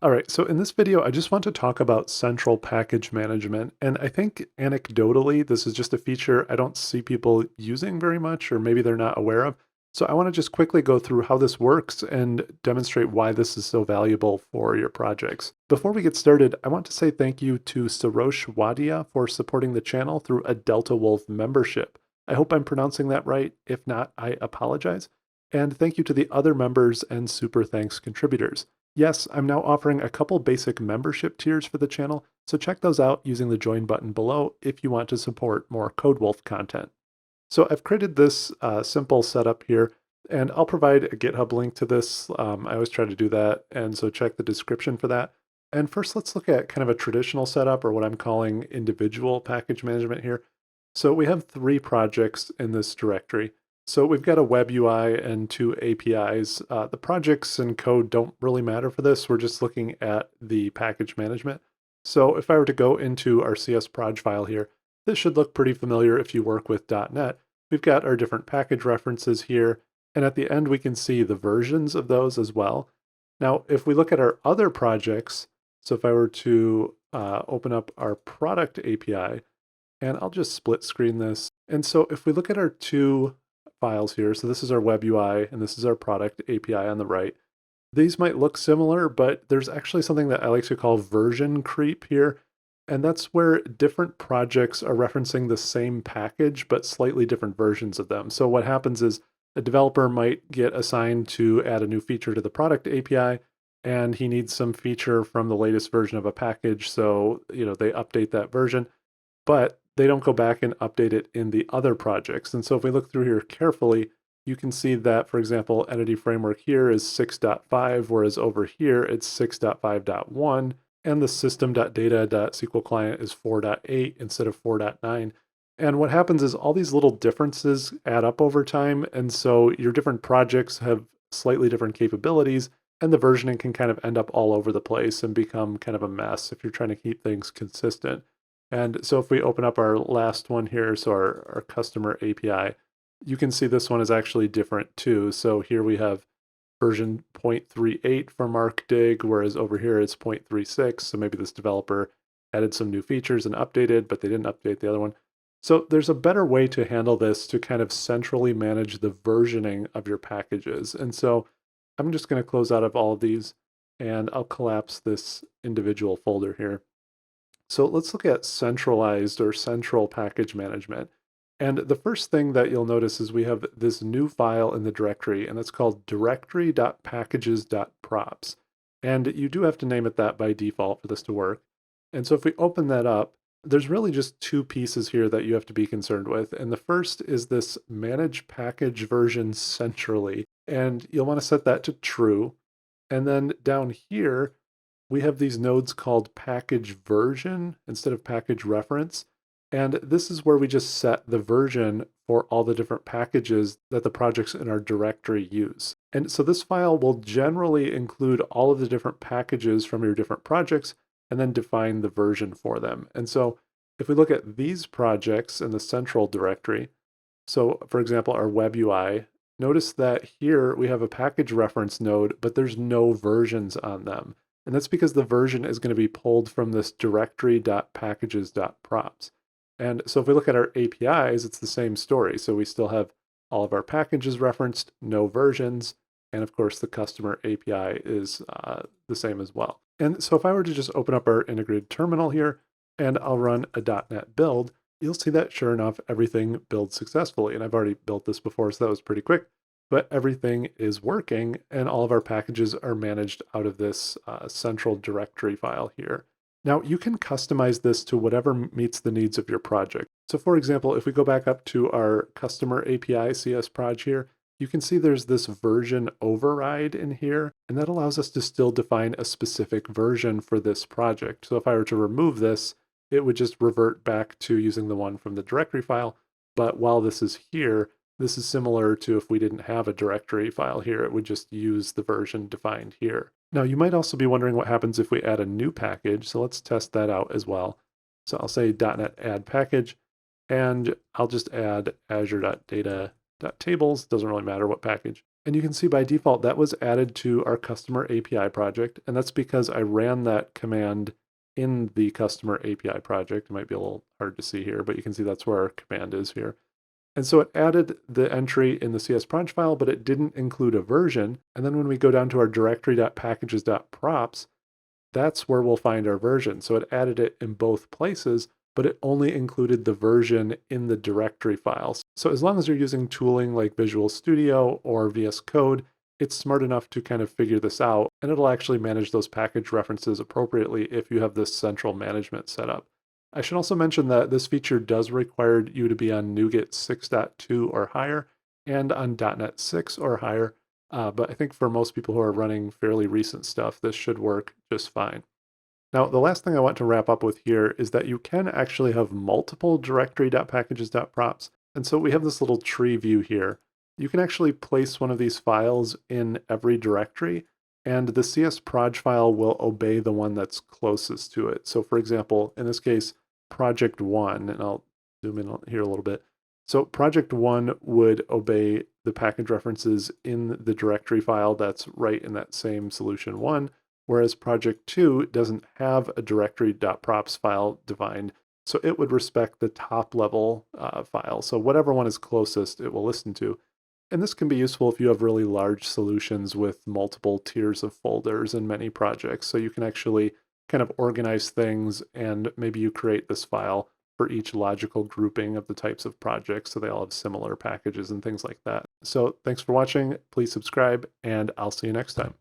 All right, so in this video, I just want to talk about central package management. And I think anecdotally, this is just a feature I don't see people using very much, or maybe they're not aware of. So I want to just quickly go through how this works and demonstrate why this is so valuable for your projects. Before we get started, I want to say thank you to Sarosh Wadia for supporting the channel through a Delta Wolf membership. I hope I'm pronouncing that right. If not, I apologize. And thank you to the other members and super thanks contributors. Yes, I'm now offering a couple basic membership tiers for the channel, so check those out using the join button below if you want to support more CodeWolf content. So I've created this simple setup here, and I'll provide a GitHub link to this. I always try to do that, and so check the description for that. And first, let's look at kind of a traditional setup, or what I'm calling individual package management here. So we have 3 projects in this directory. So we've got a web UI and 2 APIs. The projects and code don't really matter for this. We're just looking at the package management. So if I were to go into our CS proj file here, this should look pretty familiar if you work with .NET. We've got our different package references here, and at the end we can see the versions of those as well. Now, if we look at our other projects, so if I were to open up our product API, and I'll just split screen this. And so if we look at our 2 files here, so this is our web UI and this is our product API on the right. These might look similar, but there's actually something that I like to call version creep here. And that's where different projects are referencing the same package, but slightly different versions of them. So what happens is a developer might get assigned to add a new feature to the product API, and he needs some feature from the latest version of a package. So, they update that version, but they don't go back and update it in the other projects. And so if we look through here carefully, you can see that, for example, Entity Framework here is 6.5, whereas over here it's 6.5.1, and the system.data.sql client is 4.8 instead of 4.9. And what happens is all these little differences add up over time, and so your different projects have slightly different capabilities, and the versioning can kind of end up all over the place and become kind of a mess if you're trying to keep things consistent. And so if we open up our last one here, so our customer API, you can see this one is actually different too. So here we have version 0.38 for MarkDig, whereas over here it's 0.36. So maybe this developer added some new features and updated, but they didn't update the other one. So there's a better way to handle this to kind of centrally manage the versioning of your packages. And so I'm just going to close out of all of these, and I'll collapse this individual folder here. So let's look at centralized or central package management. And the first thing that you'll notice is we have this new file in the directory, and it's called directory.packages.props. And you do have to name it that by default for this to work. And so if we open that up, there's really just 2 pieces here that you have to be concerned with. And the first is this manage package version centrally. And you'll want to set that to true. And then down here, we have these nodes called package version instead of package reference. And this is where we just set the version for all the different packages that the projects in our directory use. And so this file will generally include all of the different packages from your different projects and then define the version for them. And so if we look at these projects in the central directory, so for example, our web UI, notice that here we have a package reference node, but there's no versions on them. And that's because the version is going to be pulled from this directory.packages.props. And so if we look at our APIs, it's the same story. So we still have all of our packages referenced, no versions, and of course the customer API is the same as well. And so if I were to just open up our integrated terminal here, and I'll run a .NET build, you'll see that sure enough, everything builds successfully. And I've already built this before, so that was pretty quick. But everything is working, and all of our packages are managed out of this central directory file here. Now, you can customize this to whatever meets the needs of your project. So for example, if we go back up to our customer API CS proj here, you can see there's this version override in here, and that allows us to still define a specific version for this project. So if I were to remove this, it would just revert back to using the one from the directory file. But while this is here, this is similar to if we didn't have a directory file here, it would just use the version defined here. Now, you might also be wondering what happens if we add a new package. So let's test that out as well. So I'll say .NET add package, and I'll just add azure.data.tables. Doesn't really matter what package. And you can see by default that was added to our customer API project. And that's because I ran that command in the customer API project. It might be a little hard to see here, but you can see that's where our command is here. And so it added the entry in the CS proj file, but it didn't include a version. And then when we go down to our directory.packages.props, that's where we'll find our version. So it added it in both places, but it only included the version in the directory files. So as long as you're using tooling like Visual Studio or VS Code, it's smart enough to kind of figure this out, and it'll actually manage those package references appropriately if you have this central management set up. I should also mention that this feature does require you to be on NuGet 6.2 or higher and on .NET 6 or higher. But I think for most people who are running fairly recent stuff, this should work just fine. Now, the last thing I want to wrap up with here is that you can actually have multiple directory.packages.props. And so we have this little tree view here. You can actually place one of these files in every directory, and the CS proj file will obey the one that's closest to it. So for example, in this case, project one, and I'll zoom in here a little bit. So project one would obey the package references in the directory file that's right in that same solution one, whereas project two doesn't have a directory.props file defined. So it would respect the top level file. So whatever one is closest, it will listen to. And this can be useful if you have really large solutions with multiple tiers of folders and many projects. So you can actually kind of organize things, and maybe you create this file for each logical grouping of the types of projects so they all have similar packages and things like that. So thanks for watching. Please subscribe, and I'll see you next time.